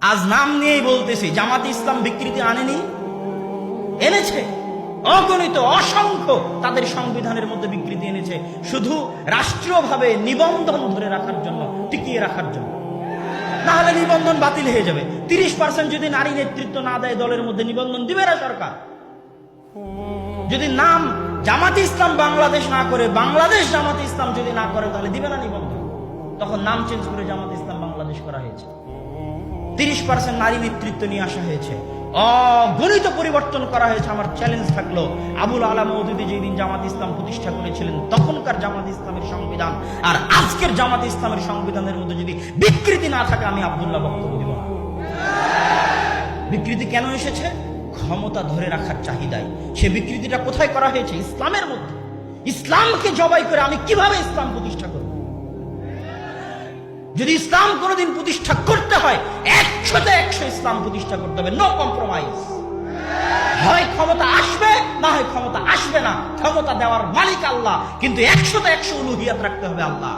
আজ নাম নিয়েই বলতেছি, জামাত ইসলাম বিকৃতি আনেনি? এনেছে। অগণিত অসংখ্য তাদের সংবিধানের মধ্যে বিকৃতি এনেছে, শুধু রাষ্ট্রীয়ভাবে নিবন্ধন ধরে রাখার জন্য, টিকিয়ে রাখার জন্য। না হলে নিবন্ধন বাতিল হয়ে যাবে। 30% যদি নারী নেতৃত্ব না দেয় দলের মধ্যে, নিবন্ধন দিবে না সরকার। যদি নাম জামাত ইসলাম বাংলাদেশ না করে, বাংলাদেশ জামাত ইসলাম যদি না করে, তাহলে দিবে না নিবন্ধন। তখন নাম চেঞ্জ করে জামাত ইসলাম বাংলাদেশ করা হয়েছে। 30% নারী নেতৃত্ব নিয়ে আসা হয়েছে, অগণিত পরিবর্তন করা হয়েছে। আমার চ্যালেঞ্জ থাকলো, আবুল আলা মওদুদী যেদিন জামাত ইসলাম প্রতিষ্ঠা করেছিলেন, তখনকার জামাত ইসলামের সংবিধান আর আজকের জামাত ইসলামের সংবিধানের মধ্যে যদি বিকৃতি না থাকে, আমি আব্দুল্লাহ বক্তব্য দিব না। বিকৃতি কেন এসেছে? ক্ষমতা ধরে রাখার চাহিদায়। সে বিকৃতিটা কোথায় করা হয়েছে? ইসলামের মধ্যে। ইসলামকে জবাই করে আমি কিভাবে ইসলাম প্রতিষ্ঠা করব? যদি ইসলাম কোনোদিন প্রতিষ্ঠা করতে হয়, 100% ইসলাম প্রতিষ্ঠা করতে হবে, নো কম্প্রোমাইজ। হয় ক্ষমতা আসবে, না হয় ক্ষমতা আসবে না। ক্ষমতা দেওয়ার মালিক আল্লাহ, কিন্তু 100% উলুহিয়াত রাখতে হবে আল্লাহ।